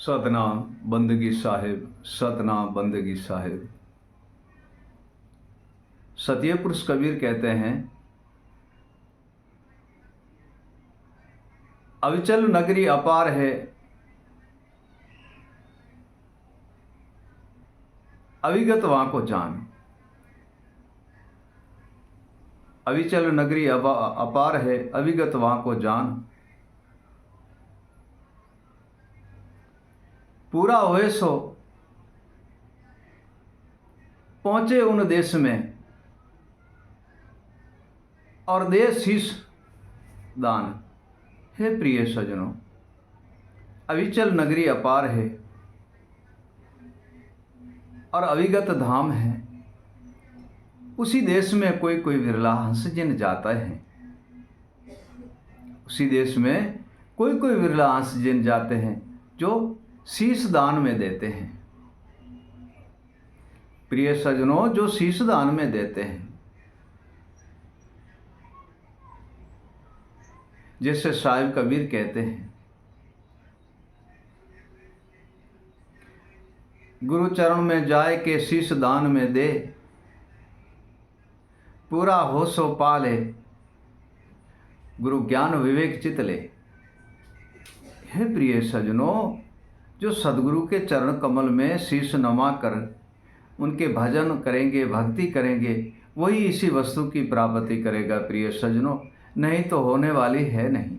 सतनाम बंदगी साहिब, सतनाम बंदगी साहिब। सत्य पुरुष कबीर कहते हैं, अविचल नगरी अपार है, अविगत वहां को जान। अविचल नगरी अपार है, अविगत वहां को जान। पूरा होए सो पहुंचे उन देश में, और दे शीश दान। हे प्रिय सजनों, अविचल नगरी अपार है और अविगत धाम है। उसी देश में कोई कोई विरला हंस जिन जाता है। उसी देश में कोई कोई विरला हंस जिन जाते हैं जो शीश दान में देते हैं। प्रिय सजनों, जो शीश दान में देते हैं, जैसे साहिब कबीर कहते हैं, गुरु चरण में जाए के शीश दान में दे, पूरा हो सो पाले, गुरु ज्ञान विवेक चित ले। हे प्रिय सजनों, जो सदगुरु के चरण कमल में शीश नमा कर उनके भजन करेंगे, भक्ति करेंगे, वही इसी वस्तु की प्राप्ति करेगा। प्रिय सजनों, नहीं तो होने वाली है नहीं।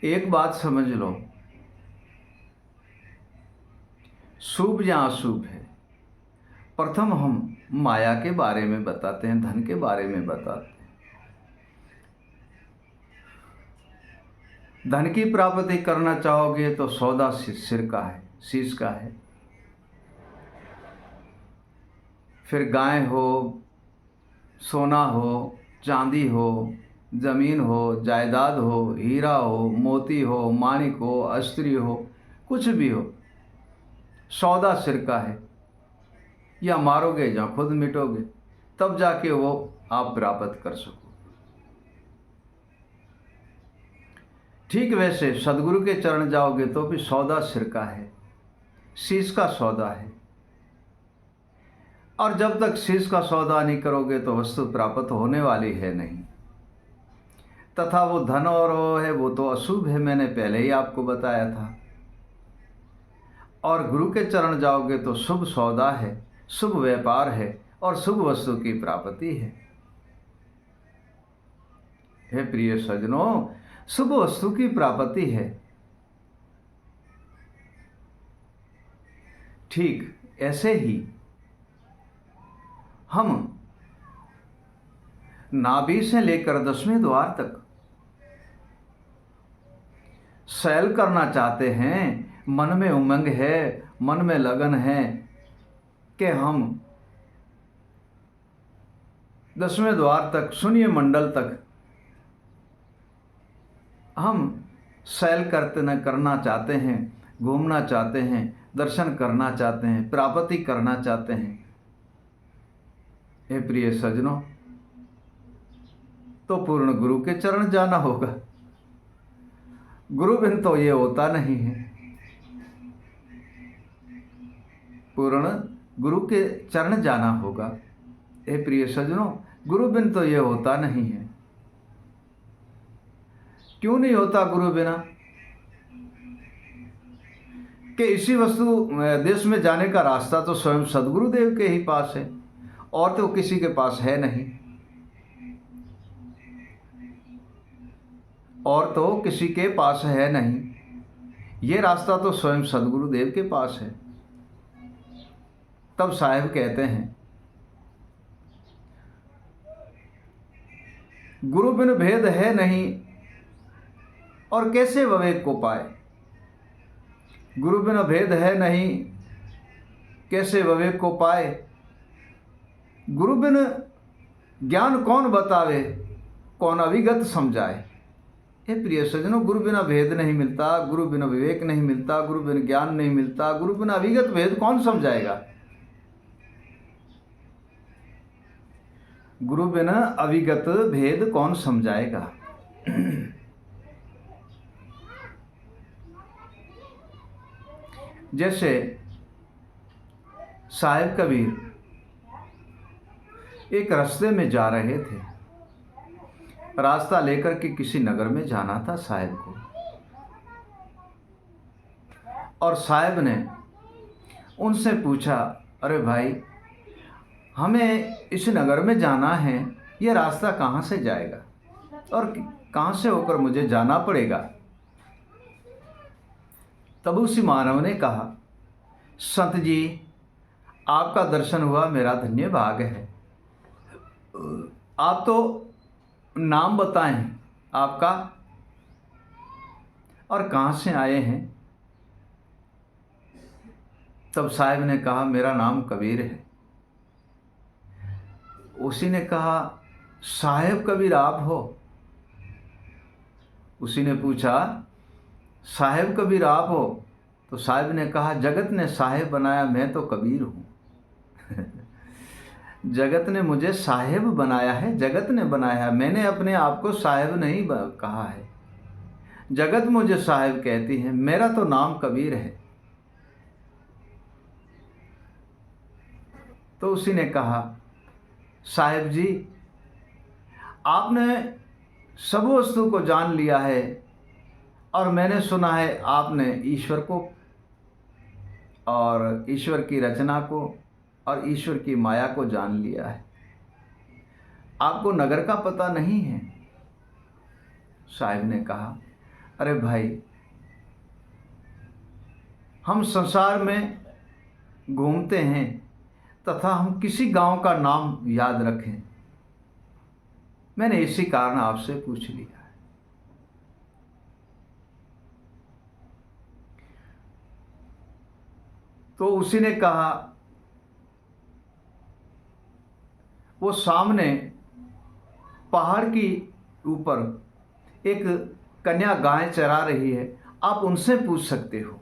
एक बात समझ लो, शुभ या अशुभ है। प्रथम हम माया के बारे में बताते हैं, धन के बारे में बताते हैं। धन की प्राप्ति करना चाहोगे तो सौदा सिर का है, शीश का है। फिर गाय हो, सोना हो, चांदी हो, जमीन हो, जायदाद हो, हीरा हो, मोती हो, माणिक हो, अस्त्री हो, कुछ भी हो, सौदा सिर का है। या मारोगे या खुद मिटोगे, तब जाके वो आप प्राप्त कर सको। ठीक वैसे सदगुरु के चरण जाओगे तो भी सौदा सिर का है, शीश का सौदा है। और जब तक शीश का सौदा नहीं करोगे तो वस्तु प्राप्त होने वाली है नहीं। तथा वो धन और वो है, वो तो अशुभ है, मैंने पहले ही आपको बताया था। और गुरु के चरण जाओगे तो शुभ सौदा है, शुभ व्यापार है और शुभ वस्तु की प्राप्ति है। हे प्रिय सजनों, शुभ वस्तु की प्राप्ति है। ठीक ऐसे ही हम नाभि से लेकर 10वें द्वार तक सैल करना चाहते हैं। मन में उमंग है, मन में लगन है कि हम 10वें द्वार तक, शून्य मंडल तक हम सैल करना चाहते हैं, घूमना चाहते हैं, दर्शन करना चाहते हैं, प्राप्ति करना चाहते हैं। हे प्रिय सजनों, तो पूर्ण गुरु के चरण जाना होगा। गुरु बिन तो ये होता नहीं है। पूर्ण गुरु के चरण जाना होगा। हे प्रिय सजनों, गुरु बिन तो ये होता नहीं है। क्यों नहीं होता गुरु बिना? कि इसी वस्तु देश में जाने का रास्ता तो स्वयं सदगुरुदेव के ही पास है, और तो किसी के पास है नहीं। और तो किसी के पास है नहीं। ये रास्ता तो स्वयं सदगुरुदेव के पास है। तब साहिब कहते हैं, गुरु बिन भेद है नहीं, और कैसे विवेक को पाए। गुरु बिन भेद है नहीं, कैसे विवेक को पाए। गुरु बिन ज्ञान कौन बतावे, कौन अविगत समझाए। हे प्रिय सजनों, गुरु बिना भेद नहीं मिलता, गुरु बिना विवेक नहीं मिलता, गुरु बिना ज्ञान नहीं मिलता, गुरु बिना अविगत भेद कौन समझाएगा। गुरु बिना अविगत भेद कौन समझाएगा। जैसे साहिब कबीर एक रास्ते में जा रहे थे, रास्ता लेकर के किसी नगर में जाना था साहिब को, और साहिब ने उनसे पूछा, अरे भाई, हमें इस नगर में जाना है, ये रास्ता कहाँ से जाएगा और कहाँ से होकर मुझे जाना पड़ेगा? तब उसी मानव ने कहा, संत जी, आपका दर्शन हुआ मेरा धन्य भाग है। आप तो नाम बताएं आपका और कहाँ से आए हैं? तब साहिब ने कहा, मेरा नाम कबीर है। उसी ने कहा, साहिब कबीर आप हो? उसी ने पूछा, साहिब कबीर आप हो? तो साहिब ने कहा, जगत ने साहिब बनाया, मैं तो कबीर हूँ। जगत ने मुझे साहिब बनाया है, जगत ने बनाया है, मैंने अपने आप को साहिब नहीं कहा है। जगत मुझे साहिब कहती है, मेरा तो नाम कबीर है। तो उसी ने कहा, साहिब जी, आपने सब वस्तु को जान लिया है और मैंने सुना है आपने ईश्वर को और ईश्वर की रचना को और ईश्वर की माया को जान लिया है, आपको नगर का पता नहीं है। साहिब ने कहा, अरे भाई, हम संसार में घूमते हैं तथा हम किसी गांव का नाम याद रखें, मैंने इसी कारण आपसे पूछ लिया है। तो उसी ने कहा, वो सामने पहाड़ की ऊपर एक कन्या गाय चरा रही है, आप उनसे पूछ सकते हो।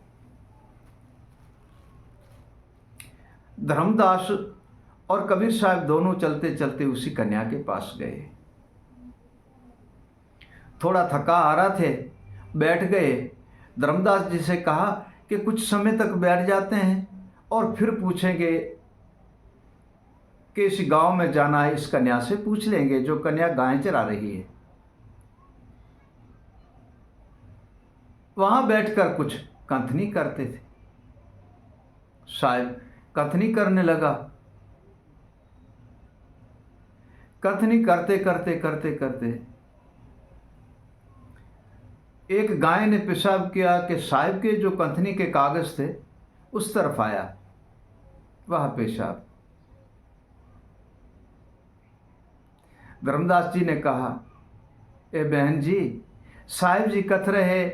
धर्मदास और कबीर साहब दोनों चलते चलते उसी कन्या के पास गए। थोड़ा थका आ रहा थे, बैठ गए। धर्मदास जी से कहा कि कुछ समय तक बैठ जाते हैं और फिर पूछेंगे कि इस गांव में जाना है, इस कन्या से पूछ लेंगे जो कन्या गाय चरा रही है। वहां बैठकर कुछ कथनी करते थे। साहिब कथनी करने लगा। कथनी करते करते करते करते एक गाय ने पेशाब किया कि साहिब के जो कथनी के कागज थे उस तरफ आया वह पेशाब। धर्मदास जी ने कहा, ए बहन जी, साहिब जी कथ रहे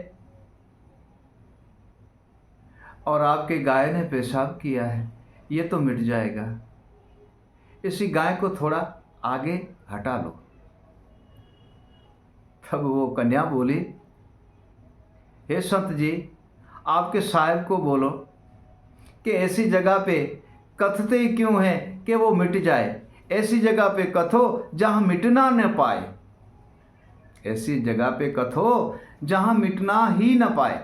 और आपके गाय ने पेशाब किया है, ये तो मिट जाएगा, इसी गाय को थोड़ा आगे हटा लो। तब वो कन्या बोली, हे संत जी, आपके साहिब को बोलो कि ऐसी जगह पे कथते ही क्यों है कि वो मिट जाए, ऐसी जगह पे कथो जहां मिटना न पाए, ऐसी जगह पे कथो जहां मिटना ही न पाए।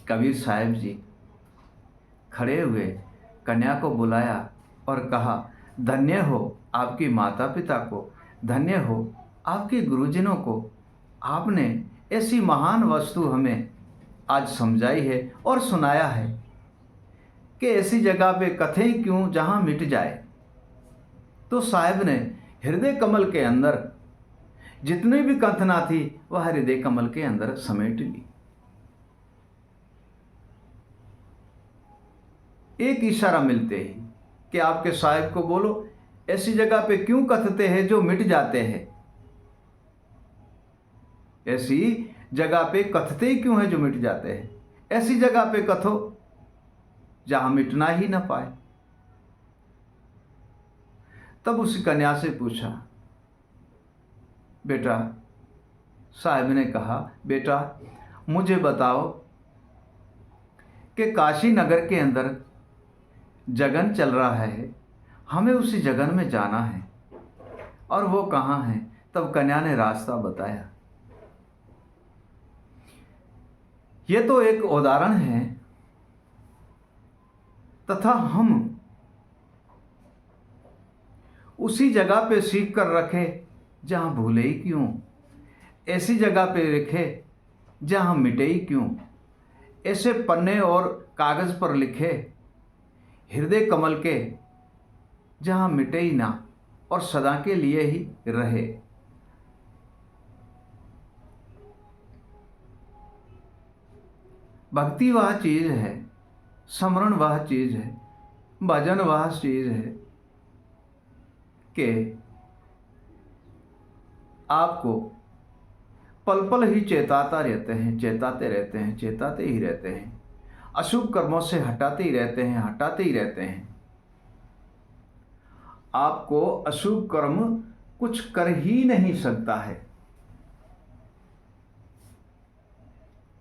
कबीर साहिब जी खड़े हुए, कन्या को बुलाया और कहा, धन्य हो आपकी माता पिता को, धन्य हो आपके गुरुजनों को, आपने ऐसी महान वस्तु हमें आज समझाई है और सुनाया है कि ऐसी जगह पे कथें क्यों जहां मिट जाए। तो साहिब ने हृदय कमल के अंदर जितनी भी कथना थी वह हृदय कमल के अंदर समेट ली। एक इशारा मिलते ही कि आपके साहिब को बोलो, ऐसी जगह पे क्यों कथते हैं जो मिट जाते हैं, ऐसी जगह पे कथते ही क्यों है जो मिट जाते हैं, ऐसी जगह पे कथो जहां मिटना ही ना पाए। तब उस कन्या से पूछा, बेटा, साहिब ने कहा, बेटा मुझे बताओ कि काशी नगर के अंदर जगन चल रहा है, हमें उसी जगन में जाना है और वो कहाँ है। तब कन्या ने रास्ता बताया। ये तो एक उदाहरण है, तथा हम उसी जगह पे सीख कर रखे जहाँ भूले ही क्यों, ऐसी जगह पे रखे जहाँ मिटे ही क्यों, ऐसे पन्ने और कागज़ पर लिखे हृदय कमल के जहाँ मिटे ही ना और सदा के लिए ही रहे। भक्ति वह चीज़ है, स्मरण वह चीज़ है, भजन वह चीज़ है कि आपको पल पल ही चेताते रहते हैं, चेताते ही रहते हैं, अशुभ कर्मों से हटाते ही रहते हैं। आपको अशुभ कर्म कुछ कर ही नहीं सकता है।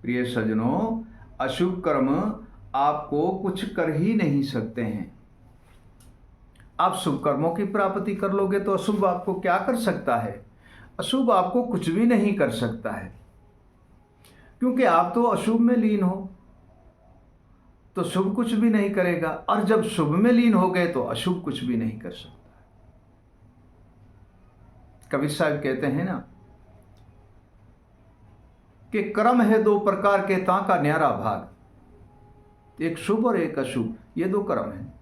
प्रिय सज्जनों, अशुभ कर्म आपको कुछ कर ही नहीं सकते हैं। आप शुभ कर्मों की प्राप्ति कर लोगे तो अशुभ आपको क्या कर सकता है? अशुभ आपको कुछ भी नहीं कर सकता है, क्योंकि आप तो अशुभ में लीन हो, तो शुभ कुछ भी नहीं करेगा, और जब शुभ में लीन हो गए तो अशुभ कुछ भी नहीं कर सकता। कबीर साहब कहते हैं ना कि कर्म है दो प्रकार के ताका न्यारा भाग, एक शुभ और एक अशुभ, ये दो कर्म है।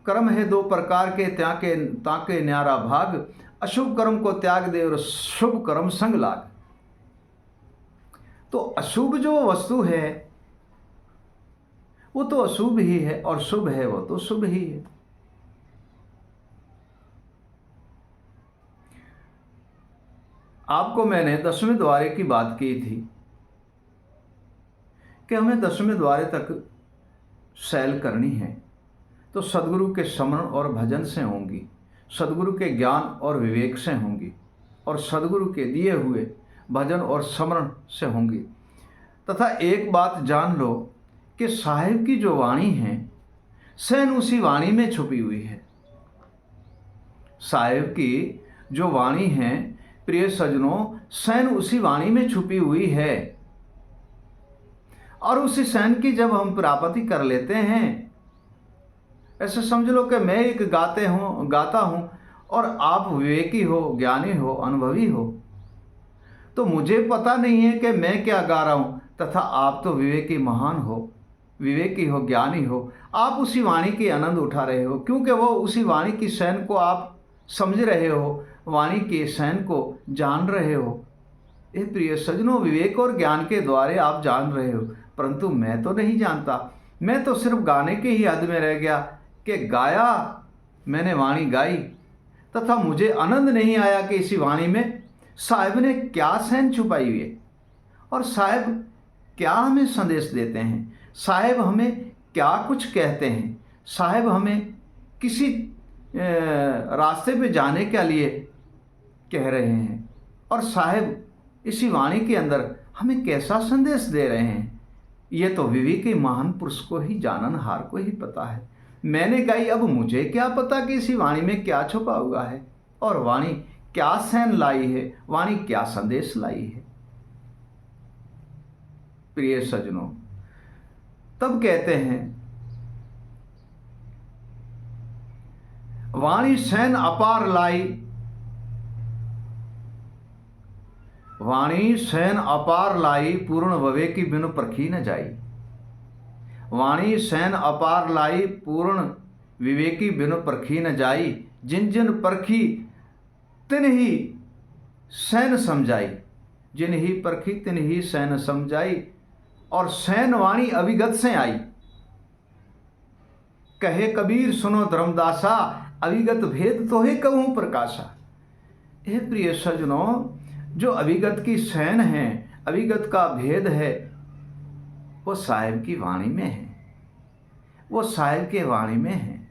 कर्म है दो प्रकार के ताके न्यारा भाग, अशुभ कर्म को त्याग दे और शुभ कर्म संग लाग। तो अशुभ जो वस्तु है वो तो अशुभ ही है, और शुभ है वो तो शुभ ही है। आपको मैंने 10वें द्वारे की बात की थी कि हमें 10वें द्वारे तक सैल करनी है तो सदगुरु के स्मरण और भजन से होंगी, सदगुरु के ज्ञान और विवेक से होंगी, और सदगुरु के दिए हुए भजन और स्मरण से होंगी। तथा एक बात जान लो कि साहिब की जो वाणी है सहन उसी वाणी में छुपी हुई है। साहिब की जो वाणी है प्रिय सज्जनों, सहन उसी वाणी में छुपी हुई है, और उसी सहन की जब हम प्राप्ति कर लेते हैं, ऐसे समझ लो कि मैं एक गाता हूँ और आप विवेकी हो, ज्ञानी हो, अनुभवी हो, तो मुझे पता नहीं है कि मैं क्या गा रहा हूँ, तथा आप तो विवेकी महान हो, विवेकी हो, ज्ञानी हो, आप उसी वाणी के आनंद उठा रहे हो, क्योंकि वो उसी वाणी की सहन को आप समझ रहे हो, वाणी के सहन को जान रहे हो। ये प्रिय सज्जनों, विवेक और ज्ञान के द्वारे आप जान रहे हो, परंतु मैं तो नहीं जानता। मैं तो सिर्फ गाने के ही हद में रह गया कि गाया, मैंने वाणी गाई, तथा मुझे आनंद नहीं आया कि इसी वाणी में साहिब ने क्या सहन छुपाई हुई है, और साहिब क्या हमें संदेश देते हैं, साहिब हमें क्या कुछ कहते हैं, साहिब हमें किसी रास्ते पे जाने के लिए कह रहे हैं, और साहिब इसी वाणी के अंदर हमें कैसा संदेश दे रहे हैं। ये तो विवेकी महान पुरुष को ही, जाननहार को ही पता है। मैंने गाई, अब मुझे क्या पता कि इसी वाणी में क्या छुपा हुआ है, और वाणी क्या सहन लाई है, वाणी क्या संदेश लाई है। प्रिय सज्जनों, तब कहते हैं वाणी सहन अपार लाई, वाणी सहन अपार लाई, पूर्ण विवेकी बिनु परखी न जाई। वाणी सहन अपार लाई, पूर्ण विवेकी बिनु परखी न जाई। जिन जिन परखी तिन ही सहन समझाई, जिन ही परखी तिन ही सहन समझाई। और सहन वाणी अविगत से आई, कहे कबीर सुनो धर्मदासा, अविगत भेद तो है कहूँ प्रकाशा। हे प्रिय सज्जनों, जो अविगत की सहन है, अविगत का भेद है, वो साहिब की वाणी में है, वो साहिब के वाणी में है,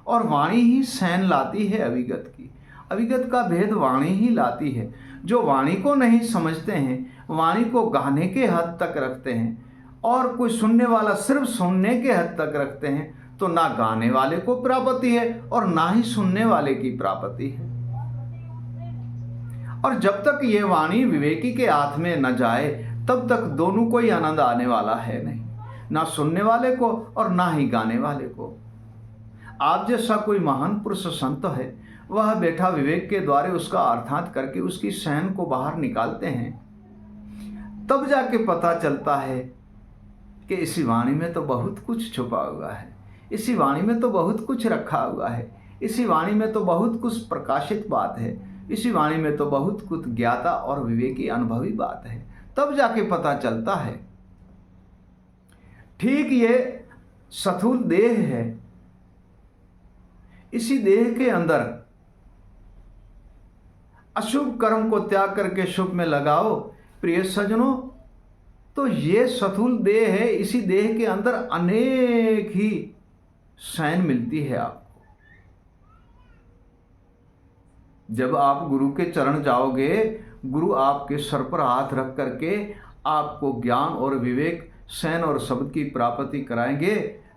और वाणी ही सहन लाती है अविगत की। अविगत का भेद वाणी ही लाती है। जो वाणी को नहीं समझते हैं, वाणी को गाने के हद तक रखते हैं, और कोई सुनने वाला सिर्फ सुनने के हद तक रखते हैं, तो ना गाने वाले को प्राप्ति है और ना ही सुनने वाले की प्राप्ति है। और जब तक ये वाणी विवेकी के हाथ में न जाए, तब तक दोनों को ही आनंद आने वाला है नहीं, ना सुनने वाले को और ना ही गाने वाले को। आप जैसा कोई महान पुरुष संत है, वह बैठा विवेक के द्वारा उसका अर्थात करके उसकी सहन को बाहर निकालते हैं, तब जाके पता चलता है कि इसी वाणी में तो बहुत कुछ छुपा हुआ है, इसी वाणी में तो बहुत कुछ रखा हुआ है, इसी वाणी में तो बहुत कुछ प्रकाशित बात है, इसी वाणी में तो बहुत कुछ ज्ञाता और विवेकी अनुभवी बात है। तब जाके पता चलता है। ठीक ये स्थूल देह है, इसी देह के अंदर अशुभ कर्म को त्याग करके शुभ में लगाओ प्रिय सज्जनों, तो ये स्थूल देह है, इसी देह के अंदर अनेक ही शैन मिलती है आपको। जब आप गुरु के चरण जाओगे, गुरु आपके सर पर हाथ रख करके आपको ज्ञान और विवेक, शैन और शब्द की प्राप्ति कराएंगे,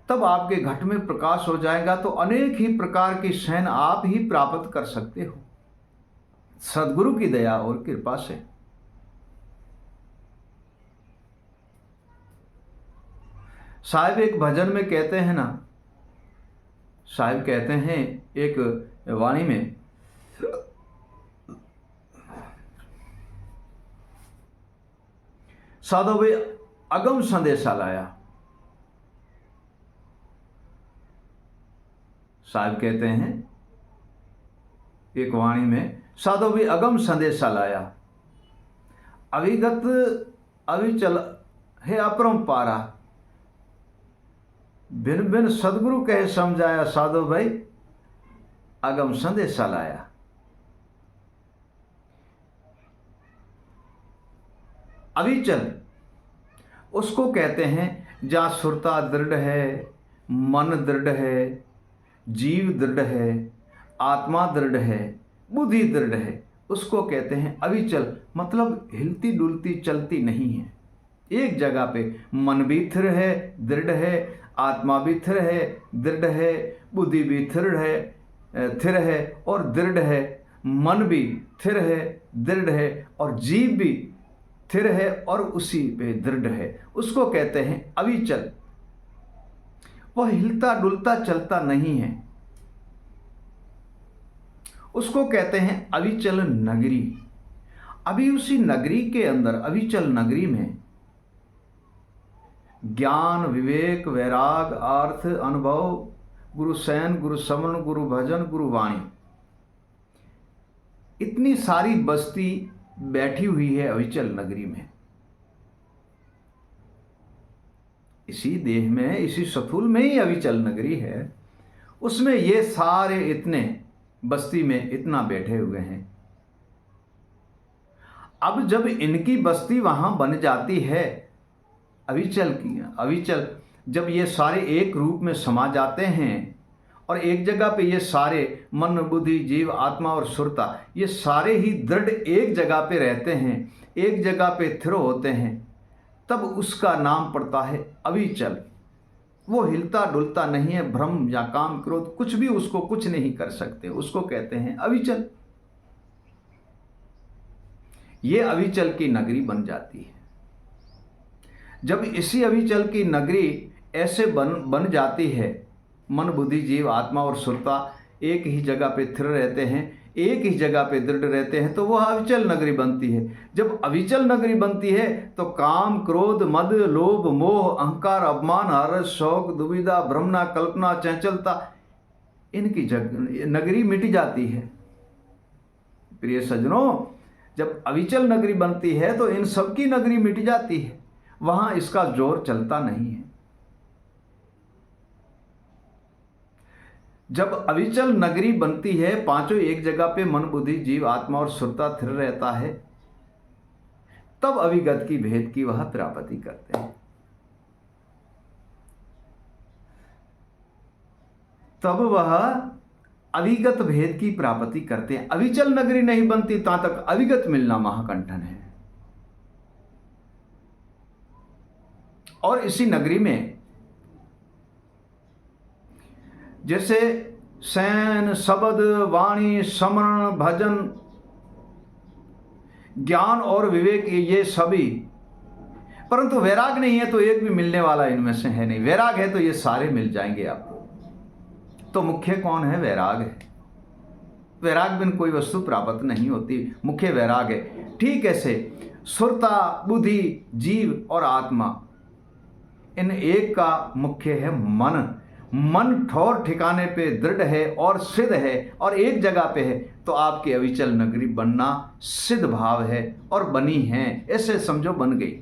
तब आपके घट में प्रकाश हो जाएगा, तो अनेक ही प्रकार की शैन आप ही प्राप्त कर सकते हो सद्गुरु की दया और कृपा से। साहिब एक भजन में कहते हैं ना, साहिब कहते हैं एक वाणी में, साधो वे अगम संदेशा लाया। साहिब कहते हैं एक वाणी में, साधो भी अगम संदेशा लाया, अविगत अविचल है अपरंपारा, भिन्न भिन्न सदगुरु कहे समझाया, साधो भाई अगम संदेशा लाया। अविचल उसको कहते हैं जहाँ सुरता दृढ़ है, मन दृढ़ है, जीव दृढ़ है, आत्मा दृढ़ है, बुद्धि दृढ़ है, उसको कहते हैं अविचल। मतलब हिलती डुलती चलती नहीं है, एक जगह पे मन भी स्थिर है, दृढ़ है, आत्मा भी स्थिर है, दृढ़ है, बुद्धि भी स्थिर है और दृढ़ है, मन भी स्थिर है, दृढ़ है और जीव भी स्थिर है और उसी पे दृढ़ है, उसको कहते हैं अविचल। वह हिलता डुलता चलता नहीं है, उसको कहते हैं अविचल नगरी। अभी उसी नगरी के अंदर, अविचल नगरी में ज्ञान, विवेक, वैराग, अर्थ, अनुभव, गुरु शयन, गुरु समन, गुरु भजन, गुरु वाणी, इतनी सारी बस्ती बैठी हुई है अविचल नगरी में। इसी देह में, इसी स्थूल में ही अविचल नगरी है, उसमें ये सारे इतने बस्ती में इतना बैठे हुए हैं। अब जब इनकी बस्ती वहां बन जाती है अविचल जब ये सारे एक रूप में समा जाते हैं और एक जगह पे ये सारे मन, बुद्धि, जीव, आत्मा और सुरता, ये सारे ही दृढ़ एक जगह पे रहते हैं, एक जगह पे स्थिर होते हैं, तब उसका नाम पड़ता है अविचल। वो हिलता डुलता नहीं है, भ्रम या काम क्रोध कुछ भी उसको कुछ नहीं कर सकते, उसको कहते हैं अविचल। ये अविचल की नगरी बन जाती है। जब इसी अविचल की नगरी ऐसे बन जाती है, मन, बुद्धि, जीव, आत्मा और सुरता एक ही जगह पे स्थिर रहते हैं, एक ही जगह पे दृढ़ रहते हैं, तो वह अविचल नगरी बनती है। जब अविचल नगरी बनती है तो काम, क्रोध, मद, लोभ, मोह, अहंकार, अपमान, हर्ष, शौक, दुविधा, भ्रमना, कल्पना, चंचलता, इनकी नगरी मिट जाती है। प्रिय सज्जनों, जब अविचल नगरी बनती है तो इन सब की नगरी मिट जाती है, वहां इसका जोर चलता नहीं है। जब अविचल नगरी बनती है, पांचों एक जगह पे मन, बुद्धि, जीव, आत्मा और सुरता स्थिर रहता है, तब अविगत की भेद की वह प्राप्ति करते हैं। तब वह अविगत भेद की प्राप्ति करते हैं। अविचल नगरी नहीं बनती ता तक अविगत मिलना महाकंठन है। और इसी नगरी में जैसे शयन, शब्द, वाणी, स्मरण, भजन, ज्ञान और विवेक, ये सभी परंतु वैराग नहीं है तो एक भी मिलने वाला इनमें से है नहीं। वैराग है तो ये सारे मिल जाएंगे आपको। तो मुख्य कौन है? वैराग है। वैराग बिन कोई वस्तु प्राप्त नहीं होती, मुख्य वैराग है। ठीक ऐसे सुरता, बुद्धि, जीव और आत्मा, इन एक का मुख्य है मन। मन ठौर ठिकाने पे दृढ़ है और सिद्ध है और एक जगह पे है तो आपकी अविचल नगरी बनना सिद्ध भाव है और बनी है, ऐसे समझो बन गई।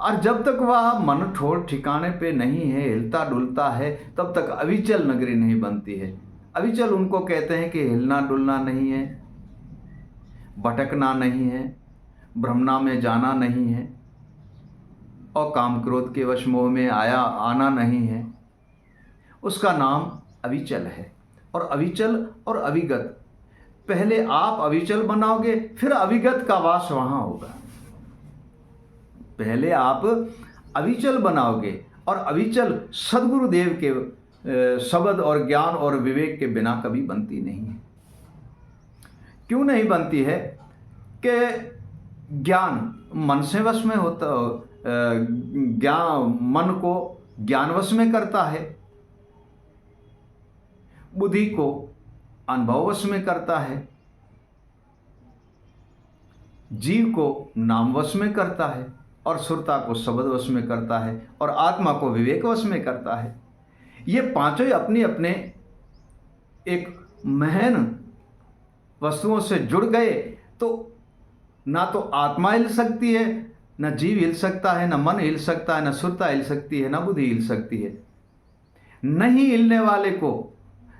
और जब तक वह मन ठोर ठिकाने पे नहीं है, हिलता डुलता है, तब तक अविचल नगरी नहीं बनती है। अविचल उनको कहते हैं कि हिलना डुलना नहीं है, भटकना नहीं है, भ्रमणा में जाना नहीं है और काम क्रोध के वश मोह में आना नहीं है, उसका नाम अविचल है। और अविचल और अविगत, पहले आप अविचल बनाओगे फिर अविगत का वास वहां होगा। पहले आप अविचल बनाओगे और अविचल सद्गुरुदेव के शब्द और ज्ञान और विवेक के बिना कभी बनती नहीं है। क्यों नहीं बनती है? कि ज्ञान मन से वश में होता, ज्ञान मन को ज्ञान वश में करता है, बुद्धि को अनुभव वश में करता है, जीव को नाम वश में करता है और सुरता को शब्द वश में करता है और आत्मा को विवेक वश में करता है। ये पांचों ही अपने अपने एक महन वस्तुओं से जुड़ गए तो ना तो आत्मा हिल सकती है, ना जीव हिल सकता है, ना मन हिल सकता है, ना सुरता हिल सकती है, ना बुद्धि हिल सकती है। नहीं हिलने वाले को,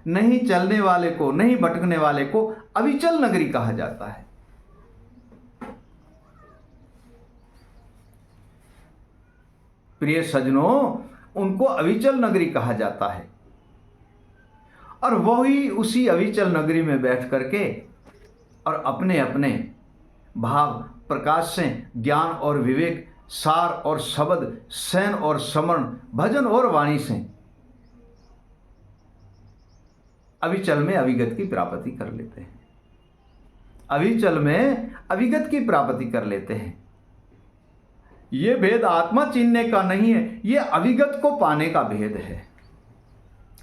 नहीं चलने वाले को, नहीं भटकने वाले को अविचल नगरी कहा जाता है। प्रिय सज्जनों, उनको अविचल नगरी कहा जाता है और वही उसी अविचल नगरी में बैठ करके और अपने अपने भाव प्रकाश से ज्ञान और विवेक, सार और शब्द, सैन और समरण, भजन और वाणी से अविचल में अविगत की प्राप्ति कर लेते हैं। अविचल में अविगत की प्राप्ति कर लेते हैं। ये भेद आत्मा चिन्हने का नहीं है, ये अविगत को पाने का भेद है।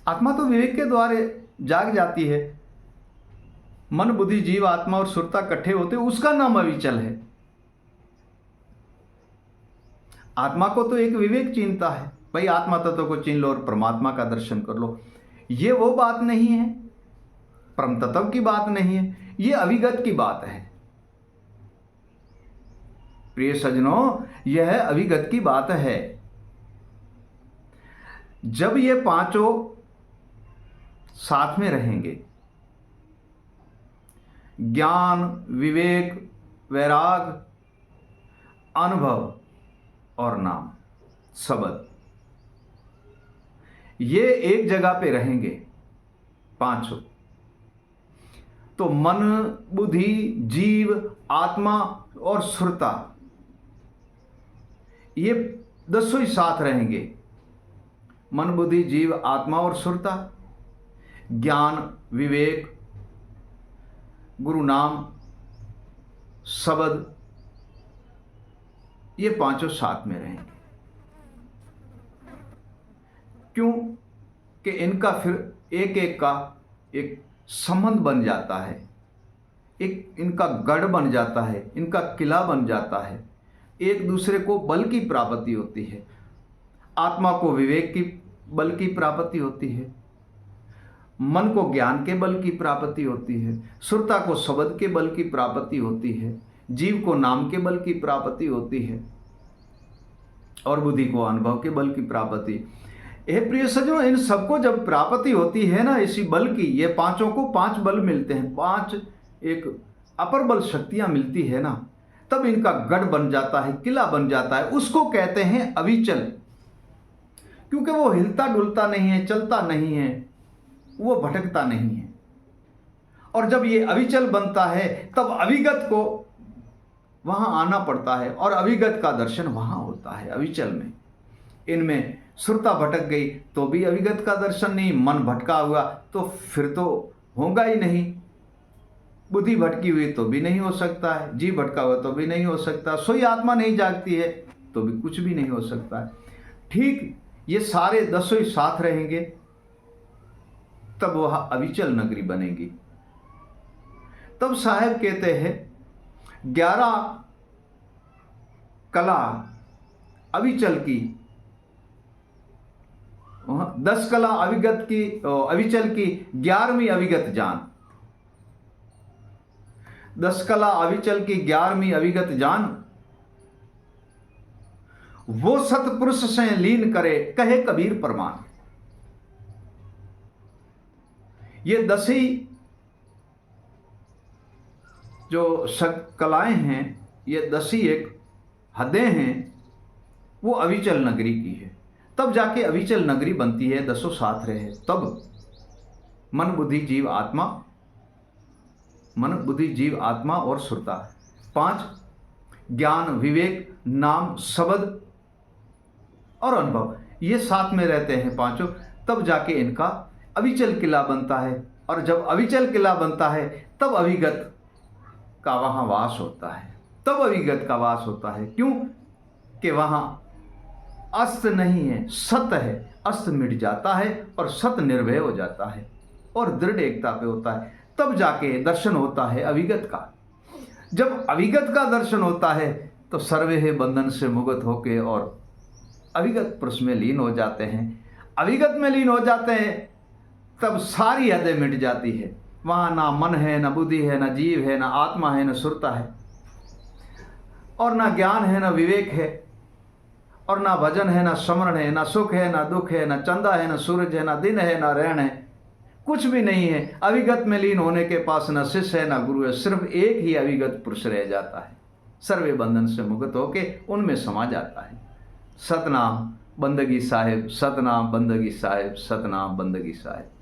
आत्मा तो विवेक के द्वारा जाग जाती है। मन, बुद्धि, जीव, आत्मा और सुरता इकट्ठे होते, उसका नाम अविचल है। आत्मा को तो एक विवेक चिन्हता है, भाई आत्मा तत्व को चिन्ह लो और परमात्मा का दर्शन कर लो। ये वो बात नहीं है, परम तत्व की बात नहीं है, ये अविगत की बात है। प्रिय सज्जनों, यह अविगत की बात है। जब ये पांचों साथ में रहेंगे, ज्ञान, विवेक, वैराग, अनुभव और नाम, शब्द, ये एक जगह पे रहेंगे पांचों, तो मन, बुद्धि, जीव, आत्मा और सुरता, ये दसों ही साथ रहेंगे। मन, बुद्धि, जीव, आत्मा और सुरता, ज्ञान, विवेक, गुरु नाम, शब्द, ये पांचों साथ में रहेंगे। क्यों? कि इनका फिर एक एक का एक संबंध बन जाता है, एक इनका गढ़ बन जाता है, इनका किला बन जाता है। एक दूसरे को बल की प्राप्ति होती है। आत्मा को विवेक की बल की प्राप्ति होती है, मन को ज्ञान के बल की प्राप्ति होती है, सुरता को शब्द के बल की प्राप्ति होती है, जीव को नाम के बल की प्राप्ति होती है और बुद्धि को अनुभव के बल की प्राप्ति। हे प्रिय सज्जनों, इन सबको जब प्राप्ति होती है ना इसी बल की, ये पांचों को पांच बल मिलते हैं, पांच एक अपर बल शक्तियां मिलती है ना, तब इनका गढ़ बन जाता है, किला बन जाता है। उसको कहते हैं अविचल, क्योंकि वो हिलता डुलता नहीं है, चलता नहीं है, वो भटकता नहीं है। और जब ये अविचल बनता है तब अविगत को वहां आना पड़ता है और अविगत का दर्शन वहां होता है अविचल में। इनमें सुरता भटक गई तो भी अविगत का दर्शन नहीं, मन भटका हुआ तो फिर तो होगा ही नहीं। बुद्धि भटकी हुई तो भी नहीं हो सकता है, जी भटका हुआ तो भी नहीं हो सकता, सोई आत्मा नहीं जागती है तो भी कुछ भी नहीं हो सकता है। ठीक ये सारे दसों ही साथ रहेंगे तब वह अविचल नगरी बनेगी। तब साहब कहते हैं 11 कला अविचल की, 10 कला अविगत की, अविचल की 11वीं अविगत जान। 10 कला अविचल की 11वीं अविगत जान, वो सतपुरुष से लीन करे कहे कबीर प्रमाण। ये 10 ही जो कलाएं हैं, ये 10 ही एक हदें हैं, वो अविचल नगरी की है। तब जाके अविचल नगरी बनती है, 10 साथ रहे तब मन बुद्धि जीव आत्मा, मन बुद्धि जीव आत्मा और सुरता। 5 ज्ञान विवेक नाम शब्द और अनुभव, ये साथ में रहते हैं पांचों, तब जाके इनका अविचल किला बनता है। और जब अविचल किला बनता है तब अविगत का वहाँ वास होता है, तब अविगत का वास होता है। क्यों कि वहाँ अस्त नहीं है, सत है। अस्त मिट जाता है और सत निर्भय हो जाता है और दृढ़ एकता पे होता है। तब जाके दर्शन होता है अविगत का। जब अविगत का दर्शन होता है तो सर्वे बंधन से मुक्त होके और अविगत पुरुष में लीन हो जाते हैं। अविगत में लीन हो जाते हैं तब सारी हदें मिट जाती है। वहाँ ना मन है, ना बुद्धि है, ना जीव है, ना आत्मा है, ना सुरता है, और ना ज्ञान है, ना विवेक है, और ना भजन है, ना स्मरण है, ना सुख है, ना दुख है, ना चंदा है, ना सूरज है, ना दिन है, ना रहन है, कुछ भी नहीं है। अविगत में लीन होने के पास ना शिष्य है, ना गुरु है, सिर्फ एक ही अविगत पुरुष रह जाता है। सर्वे बंधन से मुक्त होके उनमें समा जाता है। सतनाम बंदगी साहिब, सतनाम बंदगी साहिब, सतनाम बंदगी साहिब।